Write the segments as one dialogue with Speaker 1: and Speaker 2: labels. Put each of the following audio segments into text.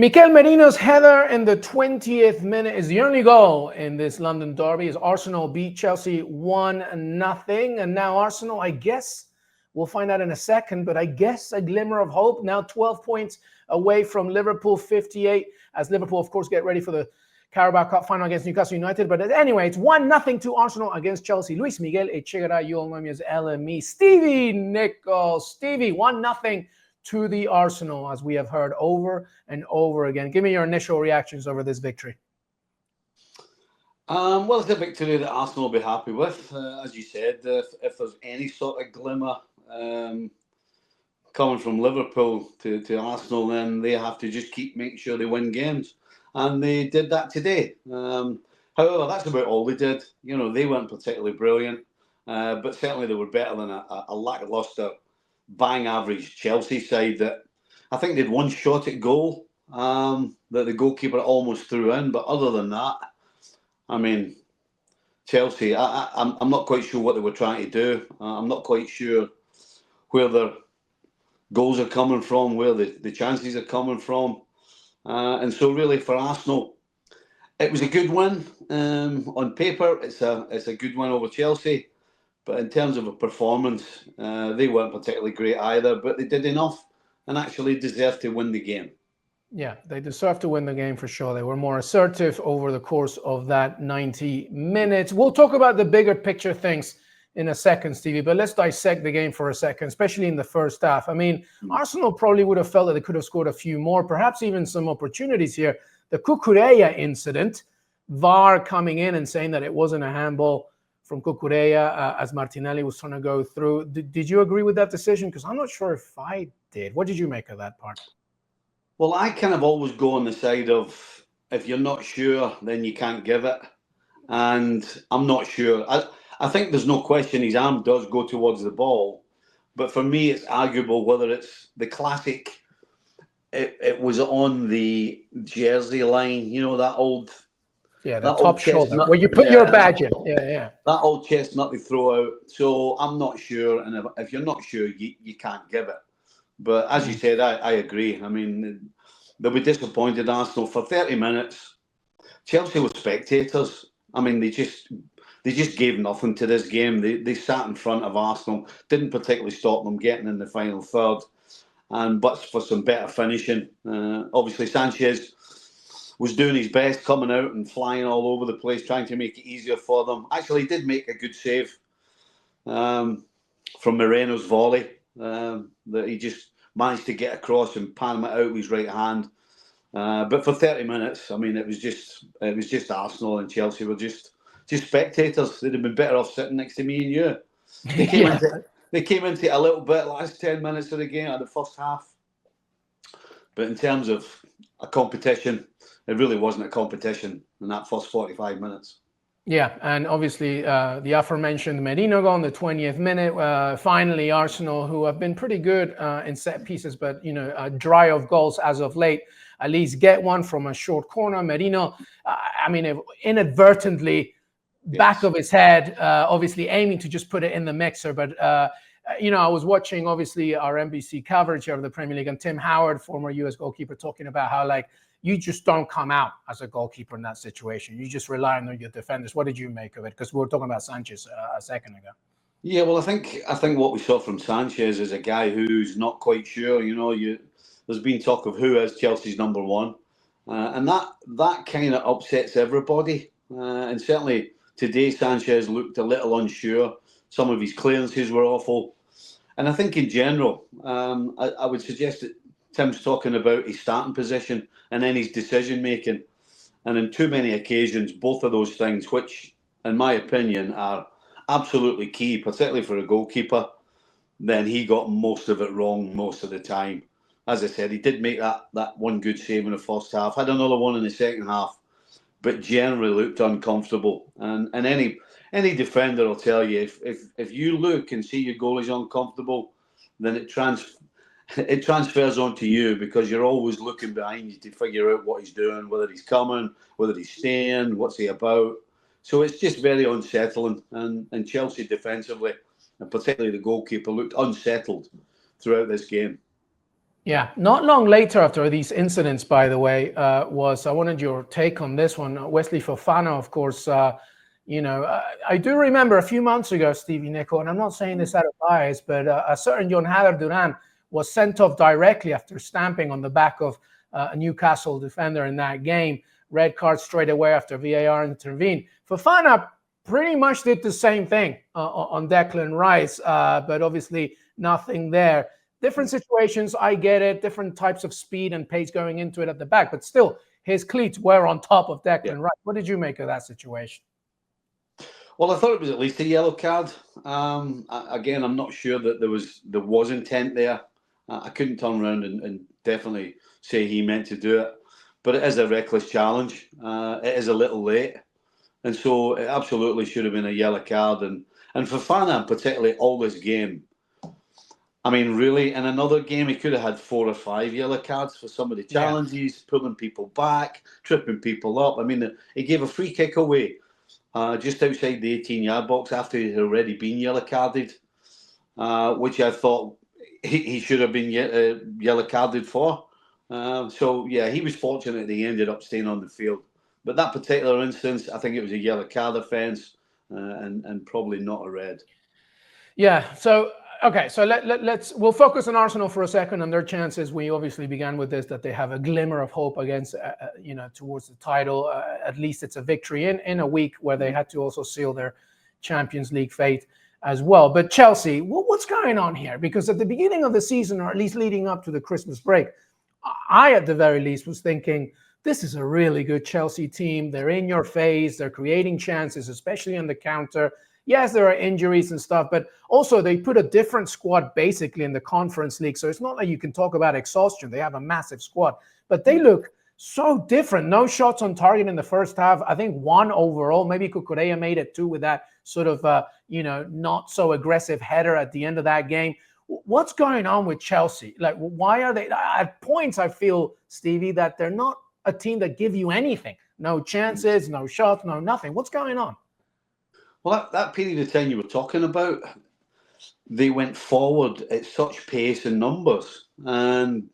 Speaker 1: Mikel Merino's header in the 20th minute is the only goal in this London derby as Arsenal beat Chelsea 1-0. And now Arsenal, I guess, we'll find out in a second, but I guess a glimmer of hope. Now 12 points away from Liverpool, 58, as Liverpool, of course, get ready for the Carabao Cup final against Newcastle United. But anyway, it's 1-0 to Arsenal against Chelsea. Luis Miguel Echegaray, you all know me as LME. Stevie Nicol. Stevie, 1-0 to the Arsenal, as we have heard over and over again. Give me your initial reactions over this victory.
Speaker 2: Well, it's a victory that Arsenal will be happy with. As you said, if there's any sort of glimmer coming from Liverpool to Arsenal, then they have to just keep making sure they win games. And they did that today. However, that's about all they did. You know, they weren't particularly brilliant, but certainly they were better than a lacklustre, bang average Chelsea side that I think they'd one shot at goal that the goalkeeper almost threw in. But other than that, I mean, Chelsea, I'm not quite sure what they were trying to do. I'm not quite sure where their goals are coming from, where the chances are coming from. And so really for Arsenal, it was a good win. On paper, it's a good win over Chelsea. But in terms of a performance, they weren't particularly great either, but they did enough and actually deserved to win the game.
Speaker 1: Yeah, they deserve to win the game for sure. They were more assertive over the course of that 90 minutes. We'll talk about the bigger picture things in a second, Stevie, but let's dissect the game for a second, especially in the first half. I mean, Arsenal probably would have felt that they could have scored a few more, perhaps even some opportunities here. The Cucurella incident, VAR coming in and saying that it wasn't a handball from Cucurella as Martinelli was trying to go through. Did you agree with that decision? Because I'm not sure if I did. What did you make of that part?
Speaker 2: Well, I kind of always go on the side of if you're not sure, then you can't give it. And I'm not sure. I think there's no question his arm does go towards the ball. But for me, it's arguable whether it's the classic, it was on the jersey line, you know, that old...
Speaker 1: Yeah, the top shoulder, where you put your badge in. Yeah.
Speaker 2: That old chestnut they throw out. So I'm not sure. And if you're not sure, you can't give it. But as you said, I agree. I mean, they'll be disappointed, Arsenal. For 30 minutes, Chelsea were spectators. I mean, they just gave nothing to this game. They sat in front of Arsenal, didn't particularly stop them getting in the final third. But for some better finishing, obviously Sanchez was doing his best, coming out and flying all over the place, trying to make it easier for them. Actually, he did make a good save from Merino's volley that he just managed to get across and pan it out with his right hand. But for 30 minutes, I mean, it was just Arsenal, and Chelsea were just spectators. They'd have been better off sitting next to me and you. They came into it a little bit last 10 minutes of the game, of the first half. But in terms of a competition, it really wasn't a competition in that first 45 minutes.
Speaker 1: Yeah, and obviously the aforementioned Merino goal in the 20th minute. Finally, Arsenal, who have been pretty good in set pieces, but dry of goals as of late, at least get one from a short corner. Merino, I mean, inadvertently, back of his head, obviously aiming to just put it in the mixer. But, I was watching, obviously, our NBC coverage here of the Premier League, and Tim Howard, former US goalkeeper, talking about how, you just don't come out as a goalkeeper in that situation. You just rely on your defenders. What did you make of it? Because we were talking about Sanchez a second ago.
Speaker 2: Yeah, well, I think what we saw from Sanchez is a guy who's not quite sure. There's been talk of who is Chelsea's number one, and that kind of upsets everybody. And certainly today, Sanchez looked a little unsure. Some of his clearances were awful, and I think in general, I would suggest that Tim's talking about his starting position and then his decision making, and in too many occasions, both of those things, which, in my opinion, are absolutely key, particularly for a goalkeeper, then he got most of it wrong most of the time. As I said, he did make that one good save in the first half, had another one in the second half, but generally looked uncomfortable. And any defender will tell you, if you look and see your goalie's uncomfortable, then it transfers onto you, because you're always looking behind you to figure out what he's doing, whether he's coming, whether he's staying, what's he about. So it's just very unsettling. And Chelsea defensively, and particularly the goalkeeper, looked unsettled throughout this game.
Speaker 1: Yeah, not long later after these incidents, by the way, I wanted your take on this one. Wesley Fofana, of course, I do remember a few months ago, Stevie Nicol, and I'm not saying this out of bias, but a certain John Hader Duran was sent off directly after stamping on the back of a Newcastle defender in that game. Red card straight away after VAR intervened. Fofana pretty much did the same thing on Declan Rice, but obviously nothing there. Different situations, I get it, different types of speed and pace going into it at the back, but still, his cleats were on top of Declan Rice. What did you make of that situation?
Speaker 2: Well, I thought it was at least a yellow card. Again, I'm not sure that there was intent there. I couldn't turn around and definitely say he meant to do it, but it is a reckless challenge. It is a little late, and so it absolutely should have been a yellow card. And Fofana, particularly all this game, I mean, really, in another game, he could have had 4 or 5 yellow cards for some of the challenges, pulling people back, tripping people up. I mean, he gave a free kick away just outside the 18-yard box after he had already been yellow carded, which I thought he should have been yellow carded for. So, yeah, he was fortunate that he ended up staying on the field. But that particular instance, I think it was a yellow card offence and probably not a red.
Speaker 1: Yeah, so... Okay, so we'll focus on Arsenal for a second and their chances. We obviously began with this, that they have a glimmer of hope against, towards the title. At least it's a victory in a week where they had to also seal their Champions League fate as well. But Chelsea, what's going on here? Because at the beginning of the season, or at least leading up to the Christmas break, I, at the very least, was thinking, this is a really good Chelsea team. They're in your face. They're creating chances, especially on the counter. Yes, there are injuries and stuff, but also they put a different squad basically in the Conference League. So it's not like you can talk about exhaustion. They have a massive squad, but they look so different. No shots on target in the first half. I think 1 overall. Maybe Cucurella made it 2 with that sort of, not so aggressive header at the end of that game. What's going on with Chelsea? Like, why are they at points? I feel, Stevie, that they're not a team that give you anything. No chances, no shots, no nothing. What's going on?
Speaker 2: Well, that period of time you were talking about, they went forward at such pace and numbers, and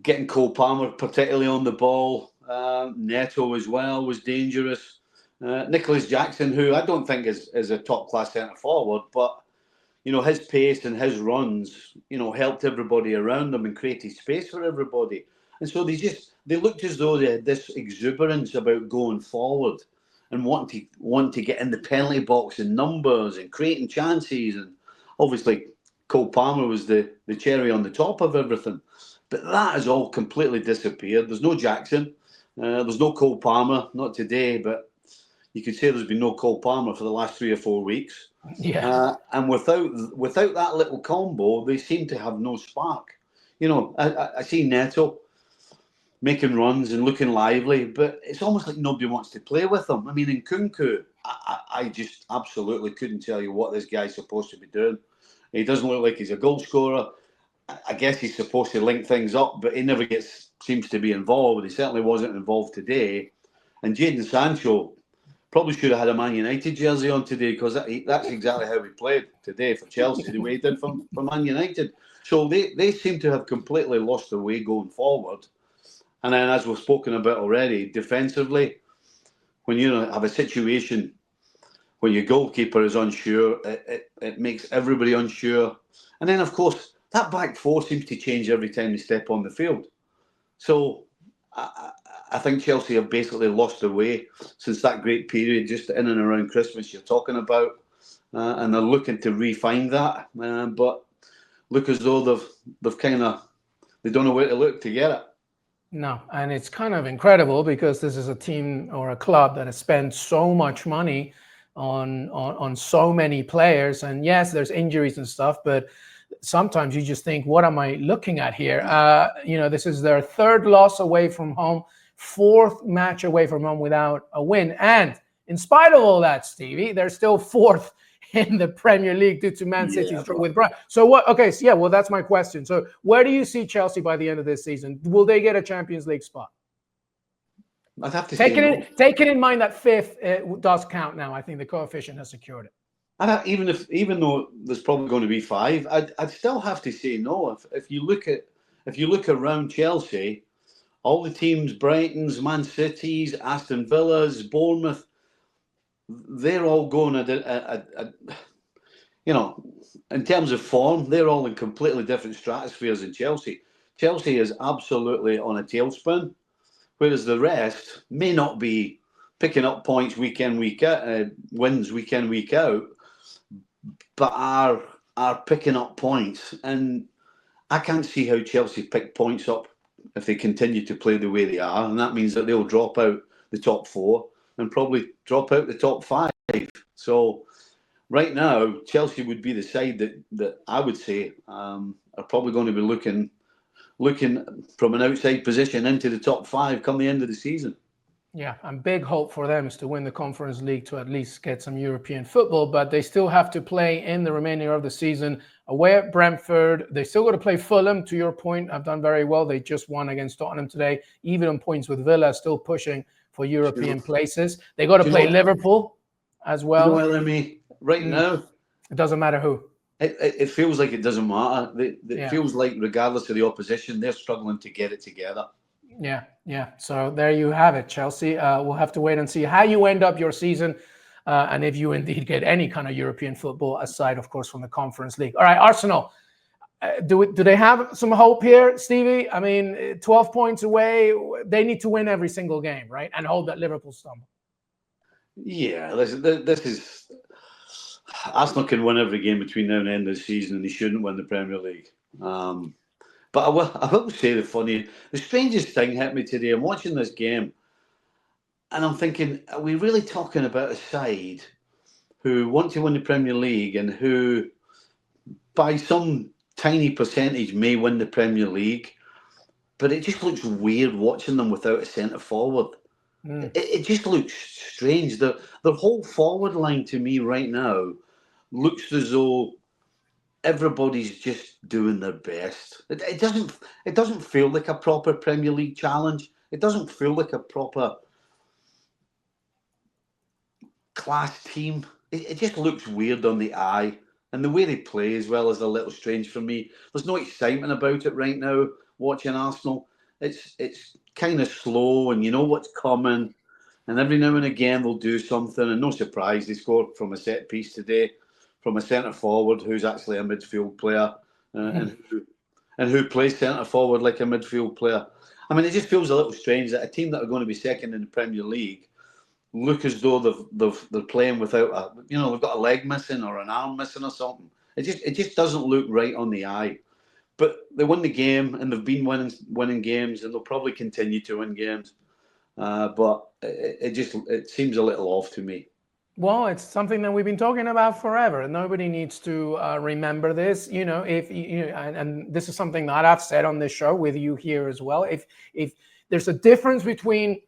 Speaker 2: getting Cole Palmer particularly on the ball, Neto as well was dangerous. Nicholas Jackson, who I don't think is a top-class centre forward, but his pace and his runs, helped everybody around them and created space for everybody. And so they looked as though they had this exuberance about going forward and want to get in the penalty box in numbers and creating chances. And obviously, Cole Palmer was the cherry on the top of everything. But that has all completely disappeared. There's no Jackson. There's no Cole Palmer. Not today, but you could say there's been no Cole Palmer for the last 3 or 4 weeks.
Speaker 1: Yeah.
Speaker 2: And without that little combo, they seem to have no spark. I see Neto making runs and looking lively, but it's almost like nobody wants to play with them. I mean, in Nkunku, I just absolutely couldn't tell you what this guy's supposed to be doing. He doesn't look like he's a goal scorer. I guess he's supposed to link things up, but he never seems to be involved. He certainly wasn't involved today. And Jadon Sancho probably should have had a Man United jersey on today, because that's exactly how he played today for Chelsea, the way he did for Man United. So they seem to have completely lost their way going forward. And then, as we've spoken about already, defensively, when you have a situation when your goalkeeper is unsure, it makes everybody unsure. And then, of course, that back four seems to change every time they step on the field. So I think Chelsea have basically lost their way since that great period just in and around Christmas you're talking about. And they're looking to refine that. But look as though they don't know where to look to get it.
Speaker 1: No, and it's kind of incredible because this is a team or a club that has spent so much money on so many players. And yes, there's injuries and stuff, but sometimes you just think, what am I looking at here? This is their 3rd loss away from home, 4th match away from home without a win. And in spite of all that, Stevie, they're still 4th in the Premier League due to Man City's draw with Brighton. So what? Okay, so well, that's my question. So where do you see Chelsea by the end of this season? Will they get a Champions League spot?
Speaker 2: I'd have to
Speaker 1: take it in mind that 5th does count now. I think the coefficient has secured it.
Speaker 2: Even though there's probably going to be 5, I'd still have to say no. If you look at if you look around Chelsea, all the teams, Brighton's, Man City's, Aston Villa's, Bournemouth, they're all going you know, in terms of form, they're all in completely different stratospheres than Chelsea. Chelsea is absolutely on a tailspin, whereas the rest may not be picking up points week in, week out, wins week in, week out, but are picking up points. And I can't see how Chelsea pick points up if they continue to play the way they are, and that means that they'll drop out the top 4 and probably drop out the top 5. So right now, Chelsea would be the side that I would say are probably going to be looking from an outside position into the top 5 come the end of the season.
Speaker 1: Yeah, and big hope for them is to win the Conference League to at least get some European football, but they still have to play in the remainder of the season away at Brentford. They still got to play Fulham, to your point. Have done very well. They just won against Tottenham today, even on points with Villa, still pushing for European places. They got to play Liverpool as well.
Speaker 2: You know what I mean? Right now,
Speaker 1: it doesn't matter who.
Speaker 2: It feels like it doesn't matter. It feels like regardless of the opposition, they're struggling to get it together.
Speaker 1: Yeah. So there you have it, Chelsea. We'll have to wait and see how you end up your season and if you indeed get any kind of European football, aside, of course, from the Conference League. All right, Arsenal. Do they have some hope here, Stevie? I mean, 12 points away. They need to win every single game, right? And hold that Liverpool stumble.
Speaker 2: Yeah, this is... Arsenal can win every game between now and the end of the season, and they shouldn't win the Premier League. But I will say the strangest thing hit me today. I'm watching this game, and I'm thinking, are we really talking about a side who want to win the Premier League and who, by some tiny percentage, may win the Premier League? But it just looks weird watching them without a centre forward. It just looks strange. The whole forward line to me right now looks as though everybody's just doing their best. It doesn't feel like a proper Premier League challenge. It doesn't feel like a proper class team. It just looks weird on the eye. And the way they play as well is a little strange for me. There's no excitement about it right now, watching Arsenal. It's kind of slow, and you know what's coming. And every now and again they'll do something. And no surprise, they scored from a set piece today, from a centre forward who's actually a midfield player, and who plays centre forward like a midfield player. I mean, it just feels a little strange that a team that are going to be second in the Premier League look as though they're playing without they've got a leg missing or an arm missing or something. It just doesn't look right on the eye. But they won the game, and they've been winning games, and they'll probably continue to win games. But it seems a little off to me.
Speaker 1: Well, it's something that we've been talking about forever. Nobody needs to remember this. And this is something that I've said on this show with you here as well. If there's a difference between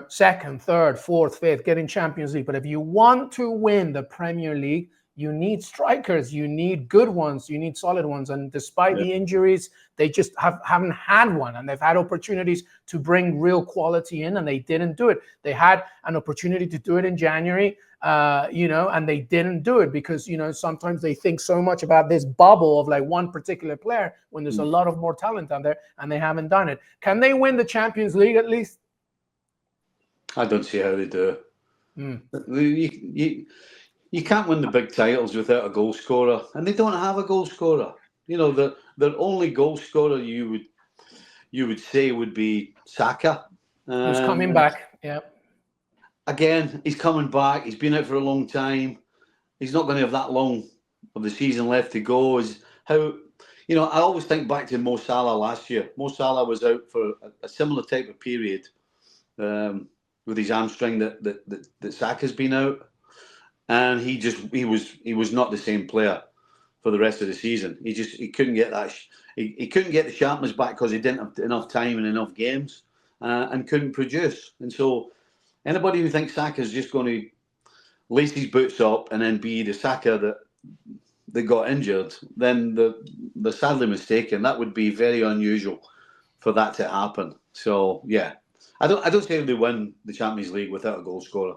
Speaker 1: second, third, fourth, fifth, getting Champions League, but if you want to win the Premier League, you need strikers, you need good ones, you need solid ones. And despite the injuries, they just haven't had one. And they've had opportunities to bring real quality in, and they didn't do it. They had an opportunity to do it in January, and they didn't do it because, sometimes they think so much about this bubble of like one particular player when there's a lot of more talent out there, and they haven't done it. Can they win the Champions League at least?
Speaker 2: I don't see how they do it. You can't win the big titles without a goal scorer, and they don't have a goal scorer. Their only goal scorer you would say would be Saka.
Speaker 1: Who's coming back? Yeah.
Speaker 2: Again, he's coming back. He's been out for a long time. He's not going to have that long of the season left to go. I always think back to Mo Salah last year. Mo Salah was out for a similar type of period with his hamstring that Saka's been out. And he was not the same player for the rest of the season. He couldn't get that. He couldn't get the sharpness back because he didn't have enough time and enough games, and couldn't produce. And so, anybody who thinks Saka's just going to lace his boots up and then be the Saka that got injured, then they're sadly mistaken. That would be very unusual for that to happen. So yeah, I don't say they win the Champions League without a goal scorer.